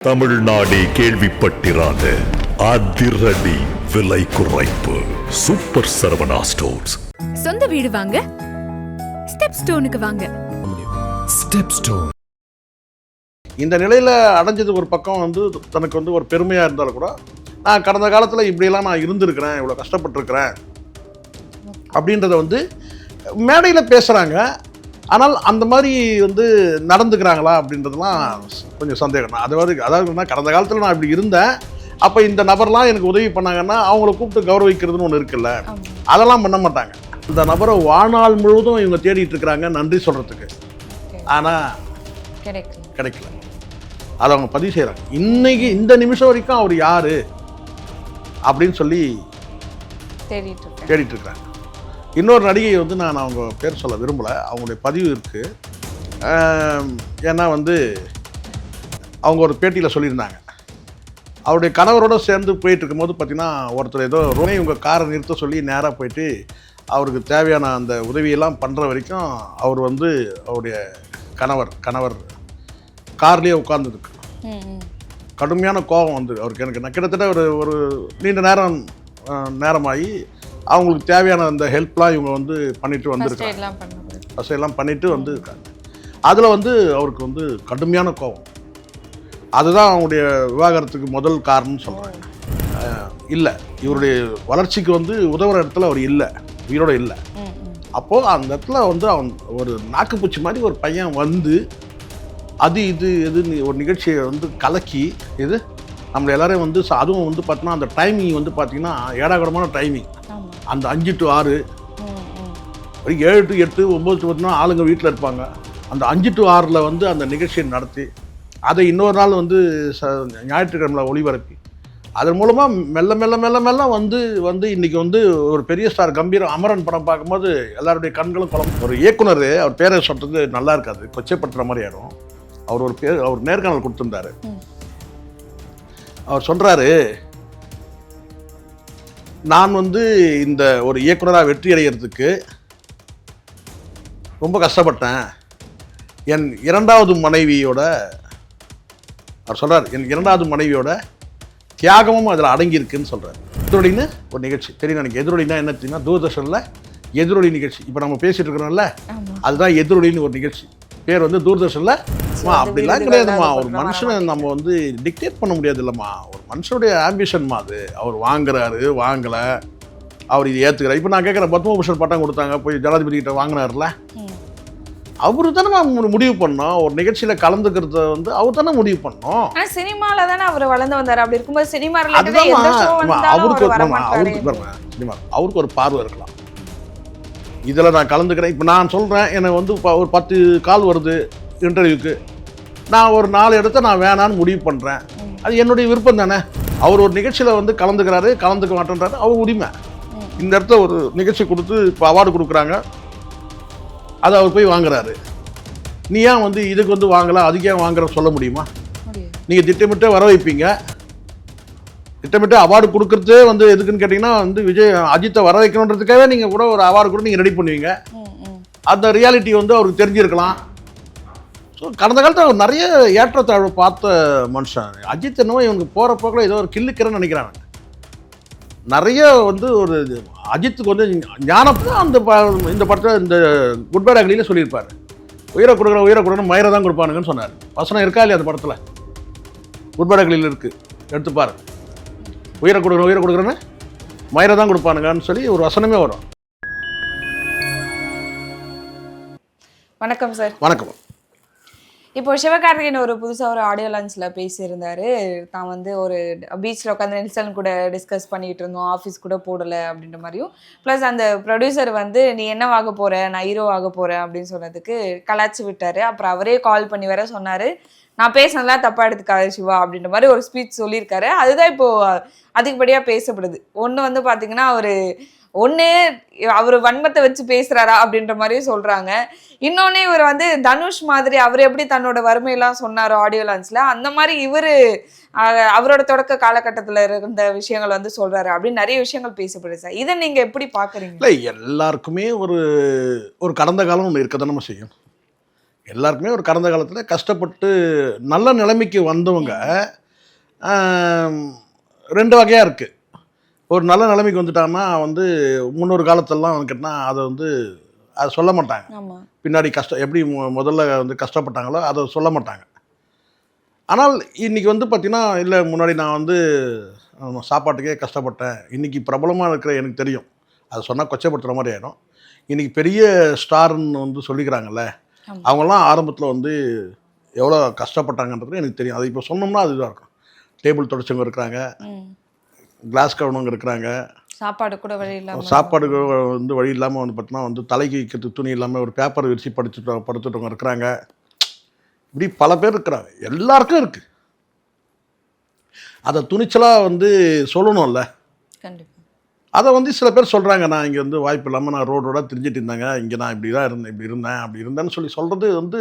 தமிழ்நாடே கேள்விப்பட்டிராத அதிரடி விலை குறைப்பு சூப்பர் சரவணா ஸ்டோர்ஸ். சொந்த வீடு வாங்க ஸ்டெப் ஸ்டோனுக்கு வாங்க. ஸ்டெப் ஸ்டோன் இந்த நிலையில் அடைஞ்சது ஒரு பக்கம் வந்து தனக்கு வந்து ஒரு பெருமையாக இருந்தாலும் கூட நான் கடந்த காலத்தில் இப்படியெல்லாம் நான் இருந்திருக்கிறேன், இவ்வளோ கஷ்டப்பட்டுருக்கிறேன் அப்படின்றத வந்து மேடையில் பேசுகிறாங்க. ஆனால் அந்த மாதிரி வந்து நடந்துக்கிறாங்களா அப்படின்றதுலாம் கொஞ்சம் சந்தேகம் தான். அதாவது கடந்த காலத்தில் நான் இப்படி இருந்தேன், அப்போ இந்த நபர்லாம் எனக்கு உதவி பண்ணாங்கன்னா அவங்கள கூப்பிட்டு கௌரவிக்கிறதுன்னு ஒன்று இருக்குல்ல, அதெல்லாம் பண்ண மாட்டாங்க. இந்த நபரை வாழ்நாள் முழுவதும் இவங்க தேடிட்டு இருக்கிறாங்க நன்றி சொல்கிறதுக்கு, ஆனால் கிடைக்கல. அதை அவங்க பதிவு செய்கிறாங்க. இன்னைக்கு இந்த நிமிஷம் வரைக்கும் அவர் யார் அப்படின்னு சொல்லி தேடிட்டு இருக்கிறாங்க. இன்னொரு நடிகை வந்து நான் அவங்க பேர் சொல்ல விரும்பலை, அவங்களுடைய பதிவு இருக்குது. ஏன்னா வந்து அவங்க ஒரு பேட்டியில் சொல்லியிருந்தாங்க, அவருடைய கணவரோடு சேர்ந்து போயிட்டு இருக்கும்போது பார்த்தீங்கன்னா ஒருத்தர் ஏதோ இவங்க காரை நிறுத்த சொல்லி நேராக போயிட்டு அவருக்கு தேவையான அந்த உதவியெல்லாம் பண்ணுற வரைக்கும் அவர் வந்து அவருடைய கணவர் கார்லேயே உட்கார்ந்துருக்கு. கடுமையான கோபம் வந்து அவருக்கு. எனக்கு நான் கிட்டத்தட்ட ஒரு நீண்ட நேரமாகி அவங்களுக்கு தேவையான அந்த ஹெல்ப்லாம் இவங்க வந்து பண்ணிட்டு வந்துருக்காங்க, ஃபஸ்ட்டெல்லாம் பண்ணிட்டு வந்துருக்காங்க. அதில் வந்து அவருக்கு வந்து கடுமையான கோபம். அதுதான் அவங்களுடைய விவாகரத்துக்கு முதல் காரணம்னு சொல்கிறாங்க. இல்லை, இவருடைய வளர்ச்சிக்கு வந்து உதவுற இடத்துல அவர் இல்லை, உயிரோடு இல்லை. அப்போது அந்த இடத்துல வந்து அவன் ஒரு நாக்குப்பூச்சி மாதிரி ஒரு பையன் வந்து எதுன்னு ஒரு நிகழ்ச்சியை வந்து கலக்கி நம்மளை எல்லாரையும் வந்து அதுவும் வந்து பார்த்தீங்கன்னா அந்த டைமிங் வந்து பார்த்தீங்கன்னா ஏடாகூடமான டைமிங். அந்த 5 to 6 7 to 8 9 to 10 ஆளுங்க வீட்டில் இருப்பாங்க. அந்த 5 to 6 வந்து அந்த நிகழ்ச்சியை நடத்தி அதை இன்னொரு நாள் வந்து ஞாயிற்றுக்கிழமை ஒளிபரப்பி அதன் மூலமாக மெல்ல மெல்ல மெல்ல மெல்ல வந்து இன்றைக்கி வந்து ஒரு பெரிய ஸ்டார் கம்பீரம் அமரன் படம் பார்க்கும்போது எல்லாருடைய கண்களும் குழம்பு. ஒரு இயக்குனர், அவர் பேரை சொல்கிறது நல்லா இருக்காது, கொச்சைப்படுத்துகிற மாதிரி ஆகிடும். அவர் நேர்காணல் கொடுத்துருந்தாரு. அவர் சொல்கிறாரு, நான் வந்து இந்த ஒரு இயக்குனராக வெற்றி அடைகிறதுக்கு ரொம்ப கஷ்டப்பட்டேன். என் இரண்டாவது மனைவியோட தியாகமும் அதில் அடங்கியிருக்குன்னு சொல்கிறார். எதிரொலின்னு ஒரு நிகழ்ச்சி தெரியும் எனக்கு. எதிரொலினா என்ன தெரியுமா? தூர்தர்ஷனில் எதிரொலி நிகழ்ச்சி. இப்போ நம்ம பேசிகிட்டு இருக்கிறோம்ல, அதுதான் எதிரொலின்னு ஒரு நிகழ்ச்சி. பேர் வந்து தூர்தர்ஷனில். அப்படிலாம் கிடையாதுமா, ஒரு மனுஷனை நம்ம வந்து டிக்டேட் பண்ண முடியாது இல்லைம்மா. ஒரு மனுஷனுடைய ஆம்பிஷன்மா அது. அவர் வாங்குறாரு, வாங்கலை, அவர் இது ஏற்றுக்கிறார். இப்போ நான் கேட்குறேன், பத்மபூஷன் பட்டம் கொடுத்தாங்க, போய் ஜனாதிபதி கிட்ட வாங்கினார்ல, அவரு தானே முடிவு பண்ணோம். ஒரு நிகழ்ச்சியில் கலந்துக்கிறத வந்து அவர் தானே முடிவு பண்ணோம். சினிமால தானே அவர் வளர்ந்து வந்தார். அப்படி இருக்கும்போது அவருக்கு ஒரு பார்வை இருக்கலாம். இதில் நான் கலந்துக்கிறேன். இப்போ நான் சொல்கிறேன், எனக்கு வந்து ஒரு 10 கால் வருது இன்டர்வியூக்கு, நான் ஒரு 4 இடத்த நான் வேணான்னு முடிவு பண்ணுறேன். அது என்னுடைய விருப்பம் தானே. அவர் ஒரு நிகழ்ச்சியில் வந்து கலந்துக்க மாட்டேன்றாரு, அவர் உரிமை. இந்த இடத்த ஒரு நிகழ்ச்சி கொடுத்து இப்போ அவார்டு கொடுக்குறாங்க, அதை அவர் போய் வாங்குறாரு. நீ ஏன் வந்து இதுக்கு வந்து வாங்கலாம், அதுக்கு ஏன் வாங்குற சொல்ல முடியுமா? நீங்கள் திட்டமிட்டே வர வைப்பீங்க. திட்டமிட்டு அவார்டு கொடுக்குறதே வந்து எதுக்குன்னு கேட்டிங்கன்னா வந்து அஜித்தை வர வைக்கணுன்றதுக்காகவே நீங்கள் கூட ஒரு அவார்டு கூட நீங்கள் ரெடி பண்ணுவீங்க. அந்த ரியாலிட்டி வந்து அவருக்கு தெரிஞ்சிருக்கலாம். ஸோ கடந்த காலத்தில் அவர் நிறைய ஏற்றத்தாழ்வு பார்த்த மனுஷன் அஜித். என்னவோ இவனுக்கு போகிற போக்கில் ஏதோ ஒரு கில்லுக்கிறேன்னு நினைக்கிறாங்க. நிறைய வந்து ஒரு அஜித்துக்கு வந்து ஞானம் இந்த படத்தில் இந்த குட் பை அக்லியில் சொல்லியிருப்பார். உயிரை கொடுக்குறேன்னு மயிரை தான் கொடுப்பானுங்கன்னு சொன்னார். வசனம் இருக்கா இல்லையா அந்த படத்தில்? குட் பை அக்லியில் இருக்குது, எடுத்துப்பார். உயிரை கொடுக்குறேன்னு மயிரை தான் கொடுப்பானுங்கன்னு சொல்லி ஒரு வசனமே வரும். வணக்கம் சார். வணக்கம். இப்போ சிவகார்த்திகேயன் ஒரு புதுசாக ஒரு ஆடியோ லான்ச்சில் பேசியிருந்தாரு. தான் வந்து ஒரு பீச்சில் உட்காந்து நெல்சன் கூட டிஸ்கஸ் பண்ணிகிட்டு இருந்தோம், ஆஃபீஸ் கூட போடலை அப்படின்ற மாதிரியும். ப்ளஸ் அந்த ப்ரொடியூசர் வந்து நீ என்ன ஆக போகிற, நான் ஹீரோ ஆக போகிறேன் அப்படின்னு சொன்னதுக்கு கலாச்சி விட்டார். அப்புறம் அவரே கால் பண்ணி வேற சொன்னார், நான் பேசினதெல்லாம் தப்பா எடுத்துக்காது சிவா அப்படின்ற மாதிரி ஒரு ஸ்பீச் சொல்லியிருக்காரு. அதுதான் இப்போ அதிகப்படியாக பேசப்படுது. ஒன்று வந்து பார்த்தீங்கன்னா அவர் வன்மத்தை வச்சு பேசுறாரா அப்படின்ற மாதிரியும் சொல்றாங்க. இன்னொன்னு இவர் வந்து தனுஷ் மாதிரி அவர் எப்படி தன்னோட வறுமையெல்லாம் சொன்னாரோ ஆடியோ லான்ச்ல, அந்த மாதிரி அவரோட தொடக்க காலகட்டத்தில் இருந்த விஷயங்கள் வந்து சொல்றாரு அப்படின்னு நிறைய விஷயங்கள் பேசப்படுது சார். இதை நீங்க எப்படி பாக்குறீங்க? இல்லை, எல்லாருக்குமே ஒரு கடந்த காலம் ஒன்று இருக்க தானே செய்யும். எல்லாருக்குமே ஒரு கடந்த காலத்தில் கஷ்டப்பட்டு நல்ல நிலைமைக்கு வந்தவங்க ரெண்டு வகையாக இருக்குது. ஒரு நல்ல நிலைமைக்கு வந்துட்டாங்கன்னா வந்து முன்னொரு காலத்திலலாம் கேட்டால் அதை வந்து அதை சொல்ல மாட்டாங்க. பின்னாடி எப்படி முதல்ல வந்து கஷ்டப்பட்டாங்களோ அதை சொல்ல மாட்டாங்க. ஆனால் இன்றைக்கி வந்து பார்த்திங்கன்னா, இல்லை முன்னாடி நான் வந்து சாப்பாட்டுக்கே கஷ்டப்பட்டேன், இன்றைக்கி பிரபலமாக இருக்கிற எனக்கு தெரியும், அதை சொன்னால் கொச்சைப்படுத்துகிற மாதிரி ஆகிடும். இன்றைக்கி பெரிய ஸ்டார்ன்னு வந்து சொல்லிக்கிறாங்கல்ல, அவங்களாம் ஆரம்பத்தில் வந்து எவ்வளோ கஷ்டப்பட்டாங்கன்றது எனக்கு தெரியும். அது இப்போ சொன்னோம்னா அதுதான் இருக்கும். டேபிள் துடைச்சவங்க இருக்கிறாங்க, கிளாஸ் கழுவுனவங்க இருக்கிறாங்க, சாப்பாடு வந்து வழி இல்லாமல் வந்து பார்த்தீங்கன்னா வந்து தலைக்கு வைக்கிறதுக்கு துணி இல்லாமல் ஒரு பேப்பர் விரிச்சு படுத்துட்டவங்க இருக்கிறாங்க. இப்படி பல பேர் இருக்கிறாங்க. எல்லாருக்கும் இருக்குது. அதை துணிச்சலாக வந்து சொல்லணும்ல. அதை வந்து சில பேர் சொல்கிறாங்க, நான் இங்கே வந்து வாய்ப்பு இல்லாமல் நான் ரோடோட திரிஞ்சிட்டு இருந்தாங்க, இங்கே நான் இப்படி இருந்தேன் அப்படி இருந்தேன்னு சொல்கிறது வந்து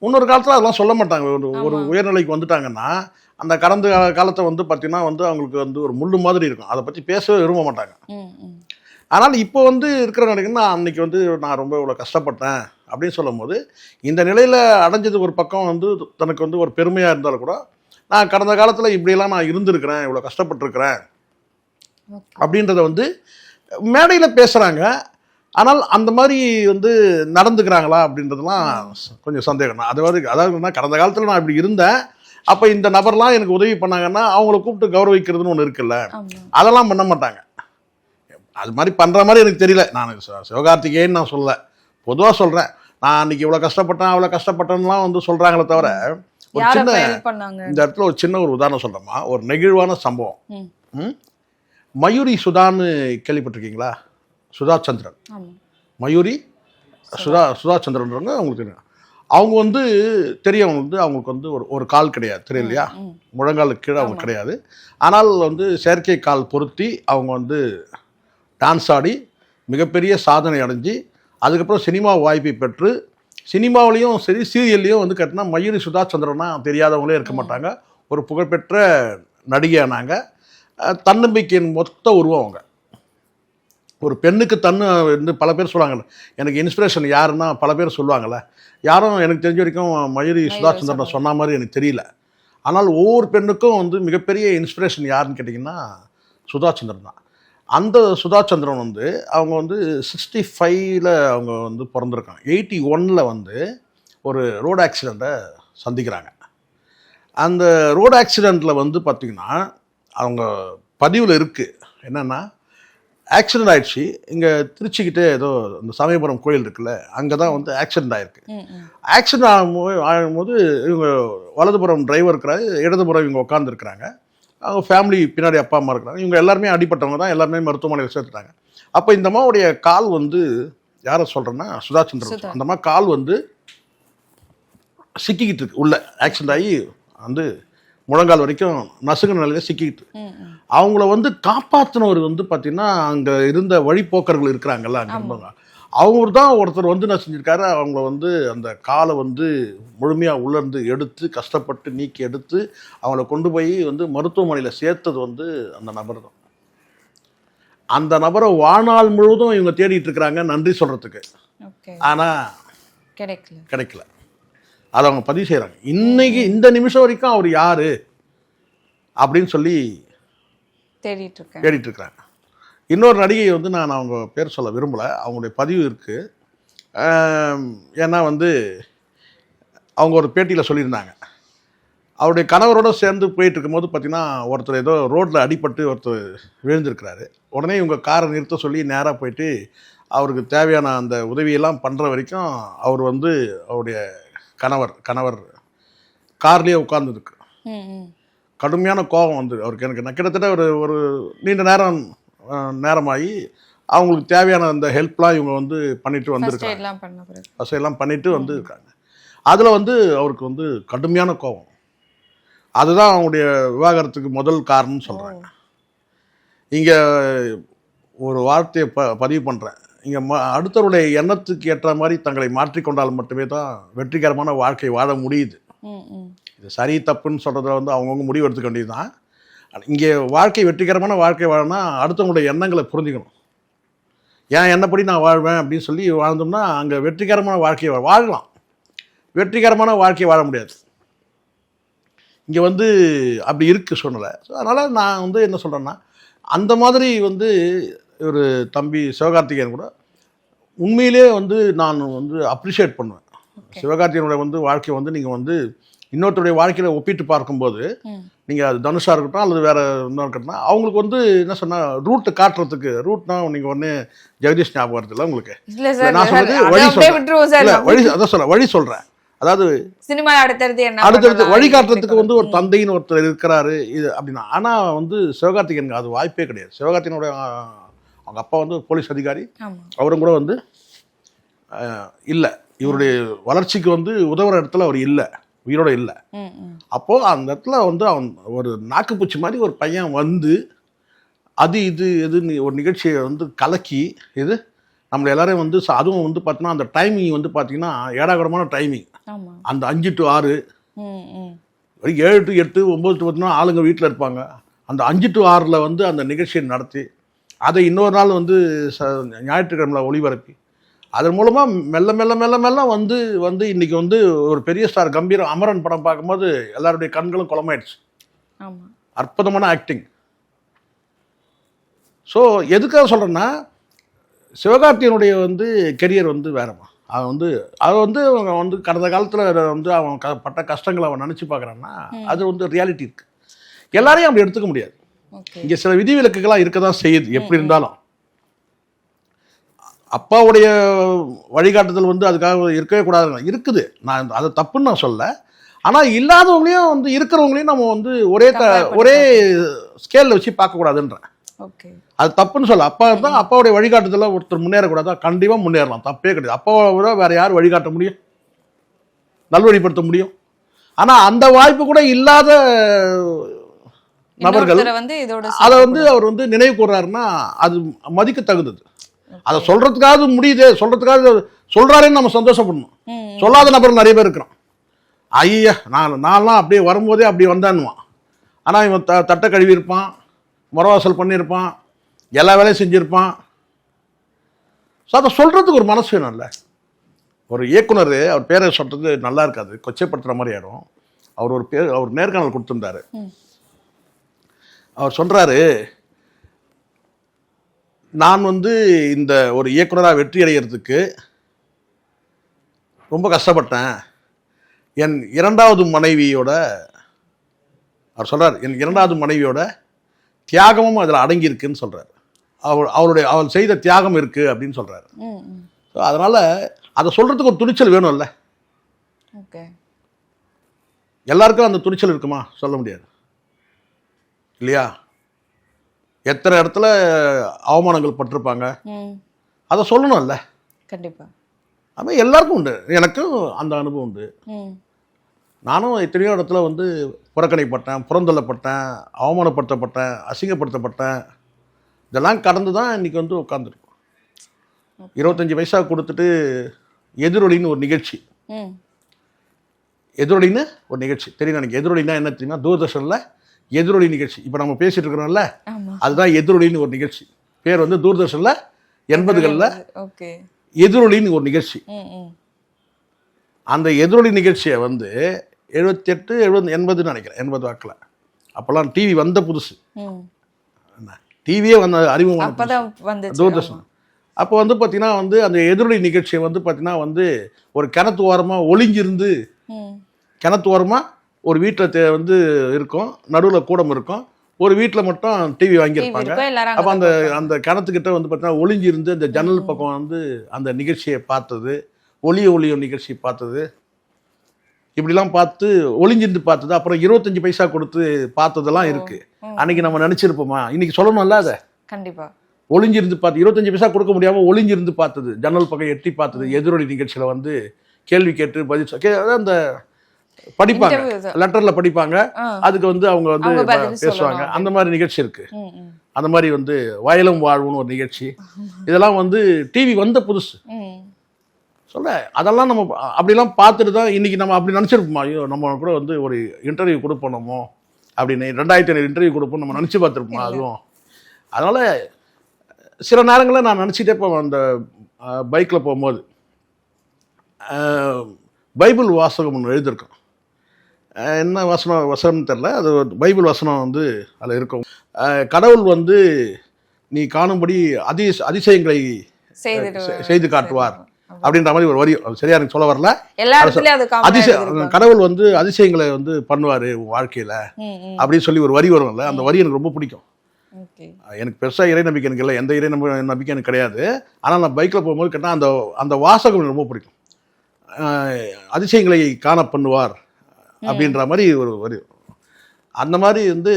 முன்னொரு காலத்தில் அதெல்லாம் சொல்ல மாட்டாங்க. ஒரு உயர்நிலைக்கு வந்துட்டாங்கன்னா அந்த கடந்த காலத்தை வந்து பார்த்திங்கன்னா வந்து அவங்களுக்கு வந்து ஒரு முள்ளு மாதிரி இருக்கும். அதை பற்றி பேசவே விரும்ப மாட்டாங்க. ஆனால் இப்போ வந்து இருக்கிற நிலைக்குன்னா, அன்றைக்கி வந்து நான் ரொம்ப இவ்வளோ கஷ்டப்பட்டேன் அப்படின்னு சொல்லும் போது இந்த நிலையில் அடைஞ்சது ஒரு பக்கம் வந்து தனக்கு வந்து ஒரு பெருமையாக இருந்தாலும் கூட, நான் கடந்த காலத்தில் இப்படியெல்லாம் நான் இருந்திருக்கிறேன், இவ்வளோ கஷ்டப்பட்டுருக்கிறேன் அப்படின்றத வந்து மேடையில் பேசுகிறாங்க. ஆனால் அந்த மாதிரி வந்து நடந்துக்கிறாங்களா அப்படின்றதுலாம் கொஞ்சம் சந்தேகம் தான். அதாவது கடந்த காலத்தில் நான் இப்படி இருந்தேன், அப்போ இந்த நபர்லாம் எனக்கு உதவி பண்ணாங்கன்னா அவங்கள கூப்பிட்டு கௌரவிக்கிறதுன்னு ஒன்று இருக்குல்ல, அதெல்லாம் பண்ண மாட்டாங்க. அது மாதிரி பண்ணுற மாதிரி எனக்கு தெரியல. நான் சிவகார்த்திகேயன் நான் சொல்லலை, பொதுவாக சொல்கிறேன். நான் அன்றைக்கி இவ்வளோ கஷ்டப்பட்டேன் அவ்வளோ கஷ்டப்பட்டேன்லாம் வந்து சொல்கிறாங்களே தவிர, ஒரு சின்ன இந்த இடத்துல ஒரு சின்ன ஒரு உதாரணம் சொல்கிறேம்மா. ஒரு நெகிழ்வான சம்பவம். மயூரி சுதான்னு கேள்விப்பட்டிருக்கீங்களா? சுதா சந்திரன், மயூரி சுதா சந்திரன்றவங்க அவங்களுக்கு தெரியும். அவங்க வந்து தெரியவங்க வந்து அவங்களுக்கு வந்து ஒரு கால் கிடையாது, தெரியும் இல்லையா? முழங்காலுக்கு கீழே அவங்க கிடையாது. ஆனால் வந்து செயற்கை கால் பொருத்தி அவங்க வந்து டான்ஸ் ஆடி மிகப்பெரிய சாதனை அடைஞ்சு அதுக்கப்புறம் சினிமா வாய்ப்பை பெற்று சினிமாவிலையும் சரி சீரியல்லையும் வந்து கட்டினா மயூரி சுதா சந்திரனா தெரியாதவங்களே இருக்க மாட்டாங்க. ஒரு புகழ்பெற்ற நடிகையானாங்க. தன்னம்பிக்கையின் மொத்த உருவம் அவங்க. ஒரு பெண்ணுக்கு வந்து பல பேர் சொல்லுவாங்கள்ல, எனக்கு இன்ஸ்பிரேஷன் யாருன்னா பல பேர் சொல்லுவாங்கள்ல. யாரும் எனக்கு தெரிஞ்ச வரைக்கும் மயூரி சுதா சந்திரனை சொன்ன மாதிரி எனக்கு தெரியல. ஆனால் ஒவ்வொரு பெண்ணுக்கும் வந்து மிகப்பெரிய இன்ஸ்பிரேஷன் யாருன்னு கேட்டிங்கன்னா சுதா சந்திரன் தான். அந்த சுதா சந்திரன் வந்து அவங்க வந்து 65 அவங்க வந்து பிறந்திருக்காங்க. 81 வந்து ஒரு ரோடு ஆக்சிடெண்ட்டை சந்திக்கிறாங்க. அந்த ரோடு ஆக்சிடெண்ட்டில் வந்து பார்த்திங்கன்னா அவங்க பதிவில் இருக்குது என்னென்னா, ஆக்சிடெண்ட் ஆகிடுச்சு. இங்கே திருச்சிக்கிட்டே ஏதோ இந்த சமயபுரம் கோயில் இருக்குல்ல, அங்கே தான் வந்து ஆக்சிடெண்ட் ஆகிருக்கு. ஆக்சிடெண்ட் ஆகும்போது இவங்க வலதுபுறம் டிரைவர் இருக்கிறாரு, இடதுபுறம் இவங்க உட்காந்துருக்குறாங்க. அவங்க ஃபேமிலி பின்னாடி அப்பா அம்மா இருக்கிறாங்க. இவங்க எல்லாருமே அடிப்பட்டவங்க தான், எல்லாருமே மருத்துவமனையில் சேர்த்துட்டாங்க. அப்போ இந்த அம்மாவுடைய கால் வந்து யாரை சொல்கிறேன்னா சுதா சந்திரன். அந்த அம்மா கால் வந்து சிக்கிக்கிட்டு இருக்கு உள்ள, ஆக்சிடெண்ட் ஆகி வந்து முழங்கால் வரைக்கும் நசுங்கிற நிலையில் சிக்கிக்கிட்டு. அவங்கள வந்து காப்பாற்றினவர் வந்து பார்த்திங்கன்னா அங்கே இருந்த வழிப்போக்கர்கள் இருக்கிறாங்கல்ல, அங்கே இருந்தவங்க, அவங்க தான் ஒருத்தர் வந்து என்ன செஞ்சுருக்காரு, அவங்கள வந்து அந்த காலை வந்து முழுமையாக உள்ளேருந்து எடுத்து கஷ்டப்பட்டு நீக்கி எடுத்து அவங்கள கொண்டு போய் வந்து மருத்துவமனையில் சேர்த்தது வந்து அந்த நபர் தான். அந்த நபரை வாழ்நாள் முழுவதும் இவங்க தேடிட்டு இருக்கிறாங்க நன்றி சொல்கிறதுக்கு. ஆனால் கிடைக்கல. அதை அவங்க பதிவு செய்கிறாங்க. இன்னைக்கு இந்த நிமிஷம் வரைக்கும் அவர் யார் அப்படின்னு சொல்லி தேடிட்டு இருக்கிறாங்க. இன்னொரு நடிகை வந்து நான் அவங்க பேர் சொல்ல விரும்பலை, அவங்களுடைய பதிவு இருக்குது. ஏன்னா வந்து அவங்க ஒரு பேட்டியில் சொல்லியிருந்தாங்க, அவருடைய கணவரோடு சேர்ந்து போயிட்டு இருக்கும்போது பார்த்திங்கன்னா ஒருத்தர் ஏதோ ரோட்டில் அடிபட்டு ஒருத்தர் விழுந்திருக்கிறாரு. உடனே இவங்க காரை நிறுத்த சொல்லி நேராக போயிட்டு அவருக்கு தேவையான அந்த உதவியெல்லாம் பண்ணுற வரைக்கும் அவர் வந்து அவருடைய கணவர் கார்லேயே உட்கார்ந்துருக்கு. கடுமையான கோபம் வந்து அவருக்கு. எனக்கு கிட்டத்தட்ட ஒரு நீண்ட நேரமாகி அவங்களுக்கு தேவையான அந்த ஹெல்ப்லாம் இவங்க வந்து பண்ணிட்டு வந்துருக்காங்க. ஃபர்ஸ்ட் எல்லாம் பண்ணிட்டு வந்து இருக்காங்க. அதில் வந்து அவருக்கு வந்து கடுமையான கோபம். அதுதான் அவங்களுடைய விவாகரத்துக்கு முதல் காரணம்னு சொல்கிறாங்க. இங்கே ஒரு வார்த்தையை பதிவு பண்ணுறேன். இங்கே அடுத்தவருடைய எண்ணத்துக்கு ஏற்ற மாதிரி தங்களை மாற்றிக்கொண்டால் மட்டுமே தான் வெற்றிகரமான வாழ்க்கை வாழ முடியுது. இது சரி தப்புன்னு சொல்கிறத வந்து அவங்கவுங்க முடிவு எடுத்துக்க வேண்டியது தான். இங்கே வெற்றிகரமான வாழ்க்கை வாழனா அடுத்தவங்களுடைய எண்ணங்களை புரிஞ்சுக்கணும். ஏன் என்னப்படி நான் வாழ்வேன் அப்படின்னு சொல்லி வாழ்ந்தோம்னா அங்கே வெற்றிகரமான வாழ்க்கையை வாழலாம். வெற்றிகரமான வாழ்க்கையை வாழ முடியாது. இங்கே வந்து அப்படி இருக்குது சூழ்நிலை. ஸோ அதனால் நான் வந்து என்ன சொல்கிறேன்னா, அந்த மாதிரி வந்து ஒரு தம்பி சிவகார்த்திகேயன் கூட உண்மையிலே வந்து நான் வந்து அப்ரிஷியேட் பண்ணுவேன். சிவகார்த்திகேயனுடைய வந்து வாழ்க்கையை வந்து நீங்கள் வந்து இன்னொருத்தருடைய வாழ்க்கையில் ஒப்பிட்டு பார்க்கும்போது, நீங்கள் அது தனுஷாக இருக்கட்டும் அல்லது வேறு இன்னும் இருக்கட்டும், அவங்களுக்கு வந்து என்ன சொன்னால் ரூட்டு காட்டுறதுக்கு, ரூட்னா நீங்கள் ஒன்று ஜெகதீஷ் ஞாபகம் வருதுல்ல உங்களுக்கு? நான் சொல்றது வழி சொல்கிறேன், வழி அதான் சொல்கிறேன், வழி சொல்கிறேன். அதாவது சினிமா அடுத்தடுத்து வழிகாட்டுறதுக்கு வந்து ஒரு தந்தைன்னு ஒருத்தர் இருக்கிறாரு இது அப்படின்னா. ஆனால் வந்து சிவகார்த்திகேயனுக்கு அது வாய்ப்பே கிடையாது. சிவகார்த்திகேயனுடைய அவங்க அப்பா வந்து ஒரு போலீஸ் அதிகாரி, அவரும் கூட வந்து இல்லை, இவருடைய வளர்ச்சிக்கு வந்து உதவுற இடத்துல அவர் இல்லை, உயிரோட இல்லை. அப்போது அந்த இடத்துல வந்து அவன் ஒரு நாக்குப்பூச்சி மாதிரி ஒரு பையன் வந்து அது இது எதுன்னு ஒரு நிகழ்ச்சியை வந்து கலக்கி இது நம்மளை எல்லாரையும் வந்து அதுவும் வந்து பார்த்தீங்கன்னா அந்த டைமிங் வந்து பார்த்தீங்கன்னா ஏடாகூடமான டைமிங். அந்த 5 to 6 7 to 8 9 to 10 ஆளுங்க வீட்டில் இருப்பாங்க. அந்த 5 to 6 வந்து அந்த நிகழ்ச்சியை நடத்தி அதை இன்னொரு நாள் வந்து ஞாயிற்றுக்கிழமையில் ஒளிபரப்பி அதன் மூலமாக மெல்ல மெல்ல மெல்ல மெல்ல வந்து வந்து இன்றைக்கி வந்து ஒரு பெரிய ஸ்டார் கம்பீரம் அமரன் படம் பார்க்கும்போது எல்லாருடைய கண்களும் குளமாயிடுச்சு. அற்புதமான ஆக்டிங். ஸோ எதுக்காக சொல்கிறேன்னா, சிவகார்த்திகேயனுடைய வந்து கெரியர் வந்து வேறமா. அதை வந்து அவங்க வந்து கடந்த காலத்தில் வந்து அவன் பட்ட கஷ்டங்களை அவன் நினச்சி பார்க்குறான்னா அது வந்து ரியாலிட்டி இருக்குது. எல்லாரையும் அப்படி எடுத்துக்க முடியாது. இங்கே சில விதிவிலக்குகளாக இருக்க தான் செய்யுது. எப்படி இருந்தாலும் அப்பாவுடைய வழிகாட்டுதல் வந்து அதுக்காக இருக்கவே கூடாது, இருக்குது. நான் அதை தப்புன்னு நான் சொல்ல. ஆனால் இல்லாதவங்களையும் வந்து இருக்கிறவங்களையும் நம்ம வந்து ஒரே ஸ்கேலில் வச்சு பார்க்கக்கூடாதுன்றேன். அது தப்புன்னு சொல்ல. அப்பா இருந்தால் அப்பாவுடைய வழிகாட்டுதலில் ஒருத்தர் முன்னேறக்கூடாதா? கண்டிப்பாக முன்னேறலாம், தப்பே கிடையாது. அப்பாவை விட வேறு யார் வழிகாட்ட முடியும், நல்வழிப்படுத்த முடியும்? ஆனால் அந்த வாய்ப்பு கூட இல்லாத நபர்கள் அதை வந்து அவர் வந்து நினைவு கூர்றாருன்னா அது மதிக்க தகுந்தது. அதை சொல்றதுக்காவது முடியுது, சொல்றதுக்காவது சொல்றாருன்னு நம்ம சந்தோஷப்படணும். சொல்லாத நபர்கள் நிறைய பேர் இருக்கிறோம். ஐயா நான்லாம் அப்படியே வரும்போதே அப்படி வந்தான்னுவான். ஆனால் இவன் தட்டை கழுவி இருப்பான், முறவாசல் பண்ணியிருப்பான், எல்லா வேலையும் செஞ்சுருப்பான். ஸோ அதை சொல்கிறதுக்கு ஒரு மனசு வேணும்ல. ஒரு இயக்குனர் அவர் பேரை சொல்கிறது நல்லா இருக்காது, கொச்சைப்படுத்துகிற மாதிரி ஆயிடும். அவர் நேர்காணல் கொடுத்துருந்தாரு. அவர் சொல்கிறாரு, நான் வந்து இந்த ஒரு இயக்குனராக வெற்றி அடைகிறதுக்கு ரொம்ப கஷ்டப்பட்டேன். என் இரண்டாவது மனைவியோட அவர் சொல்கிறார், என் இரண்டாவது மனைவியோட தியாகமும் அதில் அடங்கியிருக்குன்னு சொல்கிறார். அவள் செய்த தியாகம் இருக்குது அப்படின்னு சொல்கிறார். ஸோ அதனால் அதை சொல்கிறதுக்கு ஒரு துணிச்சல் வேணும்ல. எல்லாருக்கும் அந்த துணிச்சல் இருக்குமா? சொல்ல முடியாது இல்லையா? எத்தனை இடத்துல அவமானங்கள் பட்டிருப்பாங்க, அதை சொல்லணும்ல. கண்டிப்பாக. அது எல்லாருக்கும் உண்டு. எனக்கும் அந்த அனுபவம் உண்டு. நானும் எத்தனையோ இடத்துல வந்து புறக்கணிப்பட்டேன், புறந்தள்ளப்பட்டேன், அவமானப்படுத்தப்பட்டேன், அசிங்கப்படுத்தப்பட்டேன். இதெல்லாம் கடந்து தான் இன்றைக்கி வந்து உட்காந்துருக்கோம். 25 பைசா கொடுத்துட்டு எதிரொலின்னு ஒரு நிகழ்ச்சி, எதிரொலின்னு ஒரு நிகழ்ச்சி தெரியும் எனக்கு. எதிரொலின்னா என்ன தெரியுமா? தூர்தர்ஷனில் எதிரொலி நிகழ்ச்சி. இப்போ நம்ம பேசிட்டு இருக்கிறோம்ல, அதுதான் எதிரொலின்னு ஒரு நிகழ்ச்சி. பேர் வந்து தூர்தர்ஷனில் 80களில் எதிரொலின்னு ஒரு நிகழ்ச்சி. அந்த எதிரொலி நிகழ்ச்சியை வந்து 78 70 80ன்னு நினைக்கிறேன், 80 வாக்கில். அப்போல்லாம் டிவி வந்த புதுசு, டிவியே வந்த அறிமுகம் தூர்தர்ஷன். அப்போ வந்து பார்த்தீங்கன்னா வந்து அந்த எதிரொலி நிகழ்ச்சியை வந்து பார்த்தீங்கன்னா வந்து ஒரு கிணத்து ஓரமாக ஒளிஞ்சிருந்து, கிணத்து ஓரமாக ஒரு வீட்டில் வந்து இருக்கும், நடுவில் கூடம் இருக்கும், ஒரு வீட்டில் மட்டும் டிவி வாங்கியிருப்பாங்க. அப்போ அந்த கிணத்துக்கிட்ட வந்து பார்த்தீங்கன்னா ஒளிஞ்சிருந்து அந்த ஜன்னல் பக்கம் வந்து அந்த நிகழ்ச்சியை பார்த்தது, ஒளியோ நிகழ்ச்சி பார்த்தது, இப்படிலாம் பார்த்து ஒளிஞ்சிருந்து பார்த்தது. அப்புறம் 25 பைசா கொடுத்து பார்த்ததெல்லாம் இருக்குது. அன்றைக்கி நம்ம நினச்சிருப்போமா? இன்றைக்கி சொல்லணும்ல அதை. கண்டிப்பாக. ஒளிஞ்சிருந்து பார்த்து 25 பைசா கொடுக்க முடியாமல் ஒளிஞ்சிருந்து பார்த்தது, ஜன்னல் பக்கம் எட்டி பார்த்தது, எதிரொலி நிகழ்ச்சியில் வந்து கேள்வி கேட்டு பதில் அந்த படிப்பாங்க, லெட்டர்ல படிப்பாங்க, அதுக்கு வந்து அவங்க வந்து பேசுவாங்க. அந்த மாதிரி நிகழ்ச்சி இருக்கு. அந்த மாதிரி வந்து வயலும் வாழ்வுன்னு ஒரு நிகழ்ச்சி. இதெல்லாம் வந்து டிவி வந்த புதுசு சொல்ல. அதெல்லாம் நம்ம அப்படிலாம் பார்த்துட்டு தான் இன்னைக்கு நம்ம அப்படி நினச்சிருப்போமா? ஐயோ நம்ம கூட வந்து ஒரு இன்டர்வியூ கொடுப்போமோ அப்படின்னு, 2500 இன்டர்வியூ கொடுப்போம் நம்ம நினச்சி பார்த்துருப்போமா? அதுவும் அதனால் சில நேரங்களில் நான் நினச்சிட்டே போவேன். அந்த பைக்கில் போகும்போது பைபிள் வாசகம் ஒன்று எழுதியிருக்கோம். என்ன வசனம்னு தெரில, அது பைபிள் வசனம் வந்து அதில் இருக்கும். கடவுள் வந்து நீ காணும்படி அதிசயங்களை செய்து காட்டுவார் அப்படின்ற மாதிரி ஒரு வரி. சரியா எனக்கு சொல்ல வரல. கடவுள் வந்து அதிசயங்களை வந்து பண்ணுவார் வாழ்க்கையில் அப்படின்னு சொல்லி ஒரு வரி வரும்ல, அந்த வரி எனக்கு ரொம்ப பிடிக்கும். எனக்கு பெருசாக இறை நம்பிக்கை எனக்கு இல்லை, எந்த இறை நம்பிக்கை எனக்கு கிடையாது. ஆனால் நான் பைக்கில் போகும்போது கேட்டால் அந்த வாசகம் எனக்கு ரொம்ப பிடிக்கும். அதிசயங்களை காண பண்ணுவார் அப்படின்ற மாதிரி ஒரு வரி. அந்த மாதிரி வந்து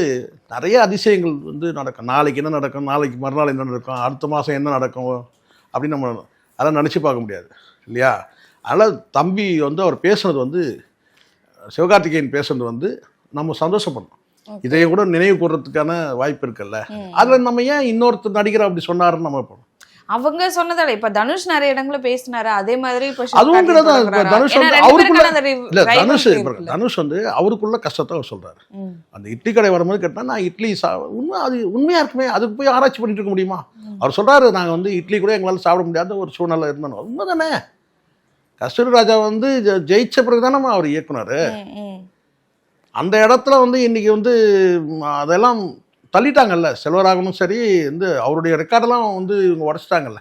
நிறைய அதிசயங்கள் வந்து நடக்கும். நாளைக்கு என்ன நடக்கும், நாளைக்கு மறுநாள் என்ன நடக்கும், அடுத்த மாதம் என்ன நடக்கும் அப்படின்னு நம்ம அதெல்லாம் நினச்சி பார்க்க முடியாது இல்லையா? அதனால் தம்பி வந்து அவர் பேசுனது வந்து, சிவகார்த்திகேயன் பேசுனது வந்து நம்ம சந்தோஷப்படணும். இதையும் கூட நினைவு கூறதுக்கான வாய்ப்பு இருக்குல்ல. அதில் நம்ம ஏன் இன்னொருத்தர் நடிகர் அப்படி சொன்னாருன்னு நம்ம போகணும். அவங்க சொன்னதால இப்ப தனுஷ் நிறைய இடங்களை பேசினாரு, அதே மாதிரி அதுவும் தனுஷ் வந்து அவருக்குள்ள கஷ்டத்தை அவர் சொல்றாரு. அந்த இட்லி கடை வரும்போது கேட்டா நான் இட்லி உண்மை, அது உண்மையா இருக்குமே, அதுக்கு போய் ஆராய்ச்சி பண்ணிட்டு இருக்க முடியுமா? அவர் சொல்றாரு நாங்க வந்து இட்லி கூட எங்களால் சாப்பிட முடியாத ஒரு சூழ்நிலை இருந்தோம். உண்மைதானே? கஸ்தூரி ராஜா வந்து ஜெயிச்ச பிறகுதானே அவர் இயக்குனாரு. அந்த இடத்துல வந்து இன்னைக்கு வந்து அதெல்லாம் தள்ளிட்டாங்கல்ல. செல்வராகவனும் சரி, வந்து அவருடைய ரெக்கார்டெல்லாம் வந்து இவங்க உடச்சிட்டாங்கல்ல.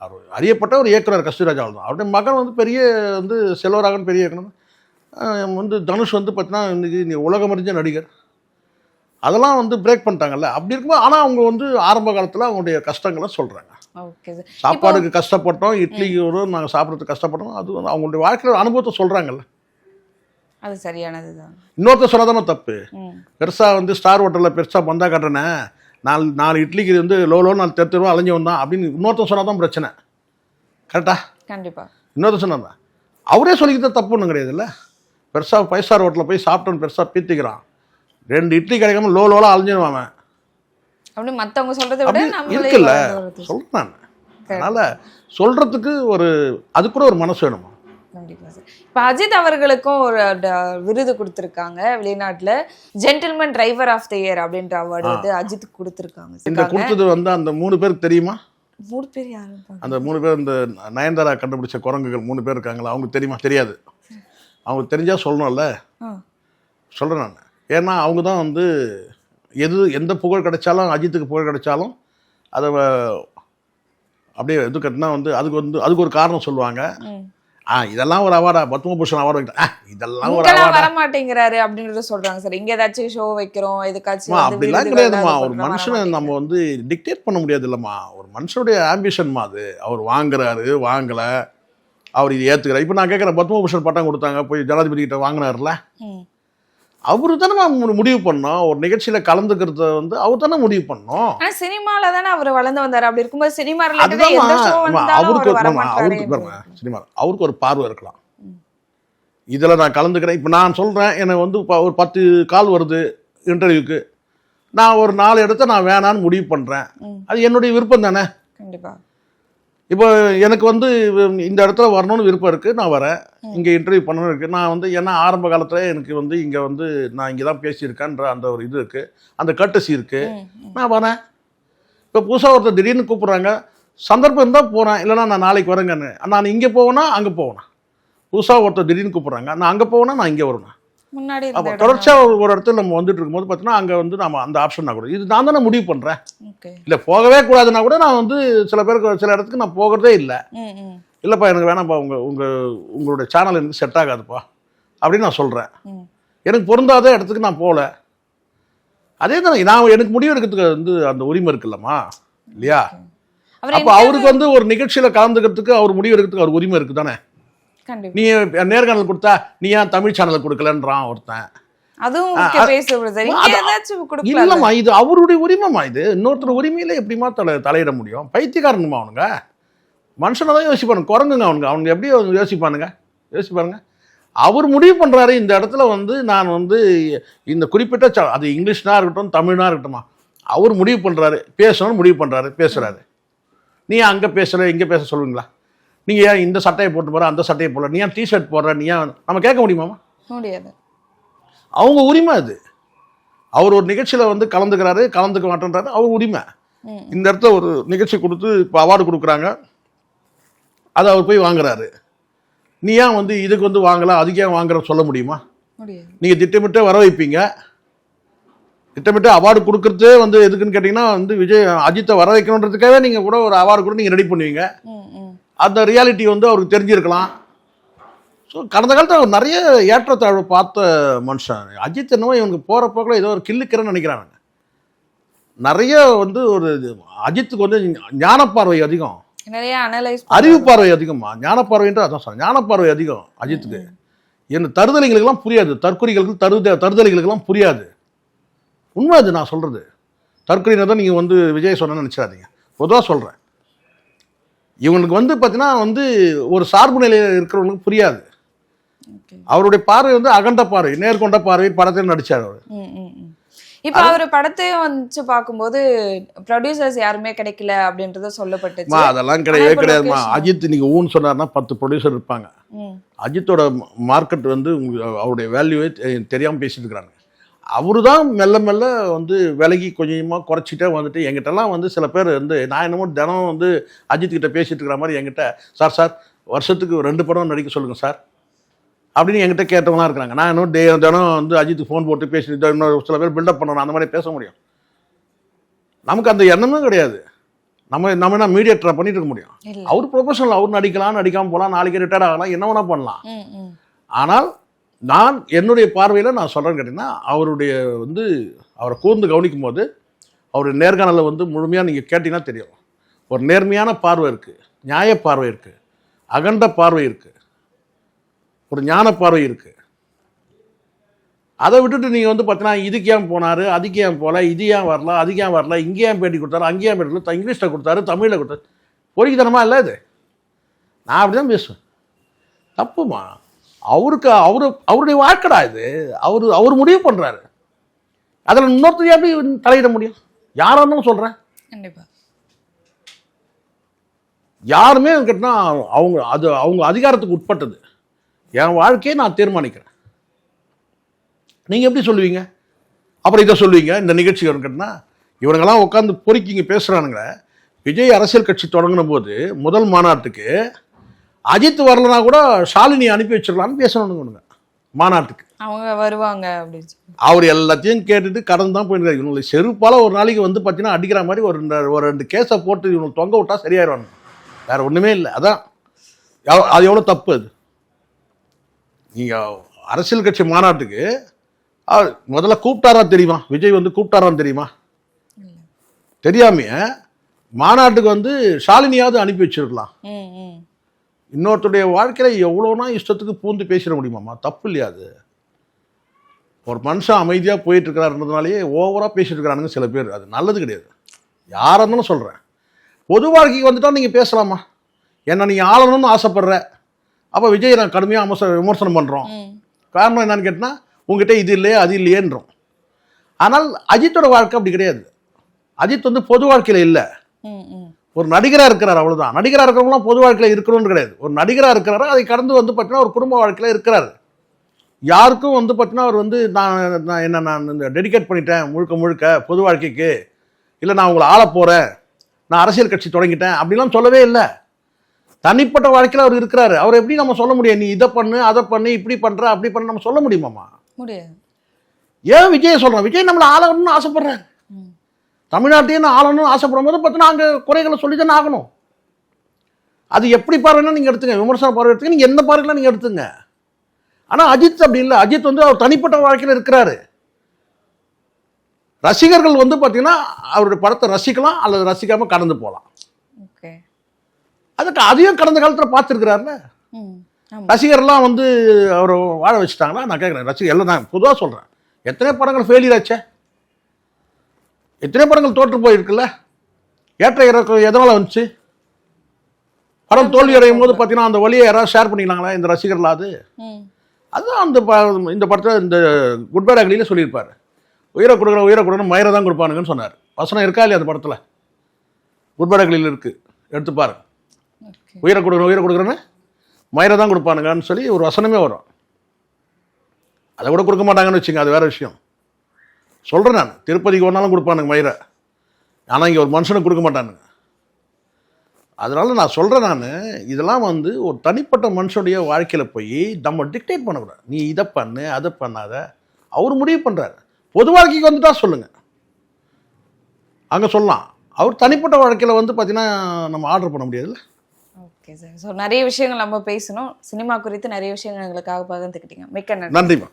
அவர் அறியப்பட்ட ஒரு இயக்குனர் கஸ்தூரிராஜா தான். அவருடைய மகன் வந்து பெரிய வந்து செல்வராகவன் பெரிய இயக்குனர். வந்து தனுஷ் வந்து பார்த்தீங்கன்னா இன்னைக்கு உலகமறிஞ்ச நடிகர். அதெல்லாம் வந்து பிரேக் பண்ணிட்டாங்கல்ல. அப்படி இருக்கும்போது ஆனால் அவங்க வந்து ஆரம்ப காலத்தில் அவங்களுடைய கஷ்டங்களை சொல்கிறாங்க. சாப்பாடுக்கு கஷ்டப்பட்டோம், இட்லிக்கு வரும் நாங்கள் சாப்பிட்றதுக்கு கஷ்டப்பட்டோம், அது வந்து அவங்களுடைய வாழ்க்கையில் அனுபவத்தை சொல்கிறாங்கல்ல. அது சரியானது தான். இன்னொருத்தர் சொன்னதானே தப்பு. பெருசாக வந்து ஸ்டார் ஹோட்டலில் பெருசாக பந்தா கட்டுறேனே, 4 இட்லிக்கு வந்து லோன்னு 4 தெருவா அலைஞ்சு வந்தான் அப்படின்னு இன்னொருத்தர் சொன்னாதான் பிரச்சனை. கரெக்டா? கண்டிப்பாக. இன்னொருத்தர் சொன்னாதான் அவரே சொல்லிக்கிட்ட தப்பு ஒன்றும் கிடையாது இல்லை. பெருசாக 5 ஸ்டார் ஹோட்டலில் போய் சாப்பிட்டோன்னு பெருசாக பீத்திக்கிறான், 2 இட்லி கிடைக்காம லோலாம் அலைஞ்சிடுவான் அப்படி மற்றவங்க சொல்கிறத விட இருக்குல்ல சொல்கிறேன். அதனால் சொல்கிறதுக்கு ஒரு அது கூட ஒரு மனசு வேணுமா? கண்டிப்பாக சார். இப்போ அஜித் அவர்களுக்கும் ஒரு விருது கொடுத்துருக்காங்க வெளிநாட்டில், gentleman driver of the year அப்படின்ற அவார்டு வந்து அஜித்துக்கு கொடுத்துருக்காங்க. இந்த கொடுத்தது வந்து அந்த 3 பேருக்கு தெரியுமா? 3 பேர் யாரும்? அந்த 3 பேர் இந்த நயன்தாரா கண்டுபிடிச்ச குரங்குகள் 3 பேர் இருக்காங்களா, அவங்களுக்கு தெரியுமா? தெரியாது. அவங்களுக்கு தெரிஞ்சால் சொல்லணும்ல. சொல்கிறேன் நான். ஏன்னா அவங்க தான் வந்து எந்த புகழ் கிடைச்சாலும், அஜித்துக்கு புகழ் கிடைச்சாலும் அதை அப்படியே இது கட்டினா வந்து அதுக்கு ஒரு காரணம் சொல்லுவாங்க. இதெல்லாம் ஒரு அவார்டா, பத்மபூஷன் அவார்டு இதெல்லாம் ஒரு அவார்டா வர மாட்டேங்கிறாரு அப்படின்றத சொல்றாங்க சார். இங்க ஏதாச்சும் ஷோ வைக்கிறோம், எதுக்காச்சும் அப்படிலாம் கிடையாதுமா. ஒரு மனுஷனை நம்ம வந்து டிக்டேட் பண்ண முடியாது இல்லம்மா. ஒரு மனுஷனுடைய ஆம்பிஷன்மா அது. அவர் வாங்குறாரு, வாங்கல, அவர் இது ஏத்துக்கிறார். இப்போ நான் கேட்குறேன், பத்மபூஷன் பட்டம் கொடுத்தாங்க, போய் ஜனாதிபதி கிட்ட வாங்கினார்ல, அவரு தானே முடிவு பண்ணோம். ஒரு நிகழ்ச்சியில கலந்துக்கிறத வந்து அவர் தானே முடிவு பண்ணோம். சினிமால தானே அவர் வளர்ந்து வந்தாரு. அப்படி இருக்கும்போது சினிமா அவருக்கு ஒரு பார்வை இருக்கலாம். இதுல நான் கலந்துக்கிறேன். இப்ப நான் சொல்றேன், எனக்கு வந்து ஒரு 10 கால் வருது இன்டர்வியூக்கு, நான் ஒரு 4 இடத்த நான் வேணான்னு முடிவு பண்றேன். அது என்னுடைய விருப்பம் தானே. கண்டிப்பா. இப்போ எனக்கு வந்து இந்த இடத்துல வரணும்னு விருப்பம் இருக்குது, நான் வரேன். இங்கே இன்டர்வியூ பண்ணணும்னு இருக்குது. நான் வந்து ஏன்னா ஆரம்ப காலத்தில் எனக்கு வந்து இங்கே வந்து நான் இங்கே தான் பேசியிருக்கேன்ற அந்த ஒரு இது இருக்குது, அந்த கட்டசி இருக்குது, நான் வரேன். இப்போ புதுசாக ஒருத்தர் திடீர்னு கூப்பிட்றாங்க, சந்தர்ப்பம் இருந்தால் போகிறேன், இல்லைனா நான் நாளைக்கு வரேங்கன்னு. நான் இங்கே போவேனா அங்கே போவேனா? புதுசாக ஒருத்தர் திடீர்னு கூப்பிட்றாங்க, நான் அங்கே போவேனா நான் இங்கே வருவேன். முன்னாடி அப்போ தொடர்ச்சியாக ஒரு இடத்துல நம்ம வந்துட்டு இருக்கும்போது பார்த்தீங்கன்னா அங்கே வந்து நம்ம அந்த ஆப்ஷன் நான் கூட இது நான் தானே முடிவு பண்ணுறேன். இல்லை போகவே கூடாதுன்னா கூட நான் வந்து சில பேருக்கு சில இடத்துக்கு நான் போகிறதே இல்லை. இல்லைப்பா எனக்கு வேணாம்ப்பா, உங்களுடைய சேனல் எனக்கு செட் ஆகாதுப்பா அப்படின்னு நான் சொல்கிறேன். எனக்கு பொருந்தாத இடத்துக்கு நான் போகல. அதே தானே நான் எனக்கு முடிவு எடுக்கிறதுக்கு வந்து அந்த உரிமை இருக்குல்லம்மா, இல்லையா? அப்போ அவருக்கு வந்து ஒரு நிகழ்ச்சியில் கலந்துக்கிறதுக்கு அவர் முடிவு எடுக்கிறதுக்கு அவர் உரிமை இருக்குது தானே. நீ நேர்காணல் கொடுத்தா நீ ஏன் தமிழ் சேனல் கொடுக்கலன்றான் ஒருத்தன். இல்லம்மா, இது அவருடைய உரிமைமா. இது இன்னொருத்தர் உரிமையில எப்படிமா தலையிட முடியும்? பைத்தியக்காரனுமா அவனுங்க. மனுஷனை தான் யோசிப்பானுங்க, குரங்குங்க அவனுங்க எப்படி யோசிப்பானுங்க? யோசிப்பாருங்க. அவர் முடிவு பண்றாரு இந்த இடத்துல வந்து நான் வந்து இந்த குறிப்பிட்ட அது இங்கிலீஷ்னா இருக்கட்டும் தமிழ்னா இருக்கட்டுமா, அவர் முடிவு பண்றாரு, பேசணும்னு முடிவு பண்றாரு, பேசுறாரு. நீ அங்க பேசல இங்க பேச சொல்லுவீங்களா? நீங்கள் ஏன் இந்த சட்டையை போட்டு போகிற, அந்த சட்டையை போடுற, நீ ஏன் டிஷர்ட் போடுற, நீ ஏன் நம்ம கேட்க முடியுமாமா? முடியாது. அவங்க உரிமை அது. அவர் ஒரு நிகழ்ச்சியில் வந்து கலந்துக்கிறாரு, கலந்துக்க மாட்டேன்றாரு, அவர் உரிமை. இந்த இடத்துல ஒரு நிகழ்ச்சி கொடுத்து இப்போ அவார்டு கொடுக்குறாங்க, அதை அவர் போய் வாங்குறாரு. நீ ஏன் வந்து இதுக்கு வந்து வாங்கலாம் அதுக்கு ஏன் வாங்குற சொல்ல முடியுமா? முடியாது. நீங்கள் திட்டமிட்டு வர வைப்பீங்க. திட்டமிட்டு அவார்டு கொடுக்கறதே வந்து எதுக்குன்னு கேட்டிங்கன்னா வந்து அஜித்தை வர வைக்கணுன்றதுக்காகவே நீங்கள் கூட ஒரு அவார்டு கூட நீங்கள் ரெடி பண்ணுவீங்க. அந்த ரியாலிட்டி வந்து அவருக்கு தெரிஞ்சிருக்கலாம். ஸோ கடந்த காலத்தில் அவர் நிறைய ஏற்றத்தாழ்வு பார்த்த மனுஷன். அஜித் என்னவோ இவனுக்கு போகிற போக்கில் ஏதோ ஒரு கில்லுக்கிறேன்னு நினைக்கிறாங்க. நிறைய வந்து ஒரு அஜித்துக்கு வந்து ஞானப்பார்வை அதிகம், நிறைய அனலைஸ் அறிவு பார்வை அதிகமா. ஞானப்பார்வைன்ற அதான் சொல்றேன், ஞானப்பார்வை அதிகம் அஜித்துக்கு. என்ன தருதலைகளுக்கெல்லாம் புரியாது, தற்கொலைகளுக்கு தருதலைகளுக்கெல்லாம் புரியாது. உண்மை அது நான் சொல்றது. தற்கொலையினர் தான் நீங்கள் வந்து விஜய் சொன்னேன்னு நினச்சிடாதீங்க. பொதுவாக சொல்கிறேன், இவனுக்கு வந்து பார்த்தீங்கன்னா வந்து ஒரு சார்பு நிலையில் இருக்கிறவங்களுக்கு புரியாது. அவருடைய பார்வை வந்து அகண்ட பார்வை, நேர்கொண்ட பார்வை. படத்தில் நடிச்சார் அவர். இப்ப அவர் படத்தையும் வந்து பார்க்கும்போது ப்ரொடியூசர்ஸ் யாருமே கிடைக்கல அப்படின்றத சொல்லப்பட்டுச்சு. அதெல்லாம் கிடையவே கிடையாதுமா. அஜித் நீங்க ஊன்னு சொன்னார்னா 10 ப்ரொடியூசர் இருப்பாங்க. அஜித்தோட மார்க்கெட் வந்து அவருடைய வேல்யூவே தெரியாமல் பேசிட்டு இருக்கிறாங்க. அவரு தான் மெல்ல மெல்ல வந்து விலகி கொஞ்சமாக குறைச்சிட்டே வந்துட்டு எங்கிட்டலாம் வந்து சில பேர் வந்து நான் என்னமோ தினம் வந்து அஜித் கிட்ட பேசிட்டு இருக்கிற மாதிரி என்கிட்ட சார் வருஷத்துக்கு 2 படம் நடிக்க சொல்லுங்க சார் அப்படின்னு என்கிட்ட கேட்டவங்களாம் இருக்கிறாங்க. நான் இன்னும் தினம் வந்து அஜித்துக்கு ஃபோன் போட்டு பேசிட்டு இன்னொரு சில பேர் பில்டப் பண்ணணும், அந்த மாதிரி பேச முடியும். நமக்கு அந்த எண்ணமும் கிடையாது. நம்ம என்ன மீடியேட்டரை பண்ணிட்டு இருக்க முடியும்? அவர் ப்ரொஃபஷனல், அவர் நடிக்காமல் போகலாம், நாளைக்கு ரிட்டையர்ட் ஆகலாம், என்ன வேணா பண்ணலாம். ஆனால் நான் என்னுடைய பார்வையில் நான் சொல்கிறேன்னு கேட்டிங்கன்னா, அவருடைய வந்து அவரை கூர்ந்து கவனிக்கும் போது அவருடைய நேர்காணலில் வந்து முழுமையாக நீங்கள் கேட்டிங்கன்னா தெரியும். ஒரு நேர்மையான பார்வை இருக்குது, நியாய பார்வை இருக்குது, அகண்ட பார்வை இருக்குது, ஒரு ஞான பார்வை இருக்குது. அதை விட்டுட்டு நீங்கள் வந்து பார்த்தீங்கன்னா இதுக்கு ஏன் போனார், அதுக்கு ஏன் போகல, இது ஏன் வரல, அதுக்கு ஏன் வரல, இங்கே ஏன் பேட்டி கொடுத்தாரு, அங்கே ஏன் பேட்டி கொடுத்தாரு, இங்கிலீஷில் கொடுத்தாரு, தமிழில் கொடுத்தாரு, பொறிக்கித்தனமா இல்லை இது? நான் அப்படி தான் பேசுவேன். தப்புமா. அவருடைய வாழ்க்கடா இது. அவர் முடிவு பண்ணுறாரு. அதில் இன்னொருத்தர் எப்படி தலையிட முடியும்? யாராலும் சொல்கிறேன், கண்டிப்பா யாருமே கேட்டினா அவங்க அதிகாரத்துக்கு உட்பட்டது. என் வாழ்க்கையை நான் தீர்மானிக்கிறேன். நீங்கள் எப்படி சொல்லுவீங்க? அப்புறம் இதை சொல்லுவீங்க இந்த நிகழ்ச்சி கேட்டினா இவனுங்கெல்லாம் உட்காந்து பொறுக்கிங்க பேசுகிறானுங்க. விஜய் அரசியல் கட்சி தொடங்கின போது முதல் மாநாட்டுக்கு அஜித் வரலனா கூட ஷாலினி அனுப்பி வச்சிடலான்னு பேசணுங்க மாநாட்டுக்கு. அவங்க வருவாங்க அப்படின்னு அவர் எல்லாத்தையும் கேட்டுட்டு கடந்து தான் போயிருக்காரு. இவங்களை செருப்பால் ஒரு நாளைக்கு வந்து பார்த்தீங்கன்னா அடிக்கிற மாதிரி ஒரு 2 கேஸை போட்டு இவங்களை தொங்க விட்டா சரியாயிருவாங்க. வேற ஒன்றுமே இல்லை. அதான் அது எவ்வளோ தப்பு. அது நீங்கள் அரசியல் கட்சி மாநாட்டுக்கு முதல்ல கூப்பிட்டாரா தெரியுமா? விஜய் வந்து கூப்பிட்டாரான்னு தெரியுமா? தெரியாமைய மாநாட்டுக்கு வந்து ஷாலினியாவது அனுப்பி வச்சிருக்கலாம். இன்னொருத்தருடைய வாழ்க்கையில் எவ்வளோனா இஷ்டத்துக்கு பூந்து பேசிட முடியுமாம்மா? தப்பு இல்லையா அது? ஒரு மனுஷன் அமைதியாக போயிட்டு இருக்கிறாருன்றதுனாலேயே ஓவராக பேசிட்டு இருக்கிறானுங்க சில பேர். அது நல்லது கிடையாது. யாராக இருந்தாலும் சொல்கிறேன். பொது வாழ்க்கைக்கு வந்துட்டால் நீங்கள் பேசலாமா? என்ன நீங்கள் ஆளணும்னு ஆசைப்படுற, அப்போ விஜய் நான் கடுமையாக விமர்சனம் பண்ணுறோம். காரணம் என்னன்னு கேட்டால் உங்ககிட்ட இது இல்லையே அது இல்லையேன்றோம். ஆனால் அஜித்தோட வாழ்க்கை அப்படி கிடையாது. அஜித் வந்து பொது வாழ்க்கையில் இல்லை, ஒரு நடிகராக இருக்கிறார், அவ்வளோதான். நடிகராக இருக்கிறவங்களாம் பொது வாழ்க்கையில் இருக்கணும்னு கிடையாது. ஒரு நடிகராக இருக்கிறாரு, அதை கடந்து வந்து பார்த்தீங்கன்னா ஒரு குடும்ப வாழ்க்கையில் இருக்கிறாரு. யாருக்கும் வந்து பார்த்தீங்கன்னா அவர் வந்து நான் இந்த டெடிகேட் பண்ணிட்டேன் முழுக்க பொது வாழ்க்கைக்கு, இல்லை நான் உங்களை ஆள போகிறேன், நான் அரசியல் கட்சி தொடங்கிட்டேன் அப்படிலாம் சொல்லவே இல்லை. தனிப்பட்ட வாழ்க்கையில் அவர் இருக்கிறாரு. அவர் எப்படி நம்ம சொல்ல முடியும்? நீ இதை பண்ணு, அதை பண்ணு, இப்படி பண்ணுற, அப்படி பண்ண நம்ம சொல்ல முடியுமாம்மா? முடியாது. ஏன் விஜய் சொல்கிறேன்? விஜய் நம்மளை ஆளணும்னு ஆசைப்படுறாரு. தமிழ்நாட்டையும் ஆளணும்னு ஆசைப்படும் போது பார்த்தீங்கன்னா அங்கே குறைகளை சொல்லி தானே ஆகணும். அது எப்படி பார்வைன்னா நீங்கள் எடுத்துங்க, விமர்சன பார்வை எடுத்துங்க, நீங்கள் எந்த பார்வைலாம் நீங்கள் எடுத்துங்க. ஆனால் அஜித் அப்படி இல்லை. அஜித் வந்து அவர் தனிப்பட்ட வாழ்க்கையில் இருக்கிறாரு. ரசிகர்கள் வந்து பார்த்தீங்கன்னா அவருடைய படத்தை ரசிக்கலாம் அல்லது ரசிக்காமல் கடந்து போகலாம். அதுக்கு அதையும் கடந்த காலத்தில் பார்த்துருக்கிறாருல. ரசிகர்லாம் வந்து அவர் வாழ வச்சுட்டாங்களா? நான் கேட்குறேன். ரசிகர் எல்லாம் நான் பொதுவாக சொல்கிறேன். எத்தனை படங்கள் ஃபெயிலியர் ஆச்சே, எத்தனை படங்கள் தோற்று போயிருக்குல்ல. ஏற்ற இறக்கம் எதனால வந்துச்சு? படம் தோல்வி அடையும் போது பார்த்தீங்கன்னா அந்த வழியை யாராவது ஷேர் பண்ணிக்கலாங்களா இந்த ரசிகர்களா? அதுதான் இந்த படத்தில் இந்த குட் பேட் அக்லியில் சொல்லியிருப்பார். உயிரை கொடுக்குறேன்னு மயிரை தான் கொடுப்பானுங்கன்னு சொன்னார். வசனம் இருக்கா இல்லையா அந்த படத்தில்? குட் பேட் அக்லியில் இருக்குது, எடுத்துப்பாரு. உயிரை கொடுக்குறேன்னு மயிரை தான் கொடுப்பானுங்கன்னு சொல்லி ஒரு வசனமே வரும். அதை கூட கொடுக்க மாட்டாங்கன்னு வச்சுங்க, அது வேற விஷயம். சொல்கிறேன் நான், திருப்பதிக்கு ஒன்றாலும் கொடுப்பானுங்க மயிரை, ஆனால் இங்கே ஒரு மனுஷனுக்கு கொடுக்க மாட்டானுங்க. அதனால நான் சொல்கிறேன், நான் இதெல்லாம் வந்து ஒரு தனிப்பட்ட மனுஷனுடைய வாழ்க்கையில் போய் நம்ம டிக்டேட் பண்ணக்கூடாது. நீ இதை பண்ணு அதை பண்ணாத, அவர் முடிவு பண்ணுறாரு. பொது வாழ்க்கைக்கு வந்துட்டா சொல்லுங்கள், அங்கே சொல்லலாம். அவர் தனிப்பட்ட வாழ்க்கையில் வந்து பார்த்தீங்கன்னா நம்ம ஆர்டர் பண்ண முடியாதுல்ல. Okay sir. ஸோ நிறைய விஷயங்கள் நம்ம பேசணும். சினிமா குறித்து நிறைய விஷயங்கள் எங்களுக்காக பகிர்ந்துக்கிட்டீங்க. மிக்க நன்றி. நன்றிம்மா.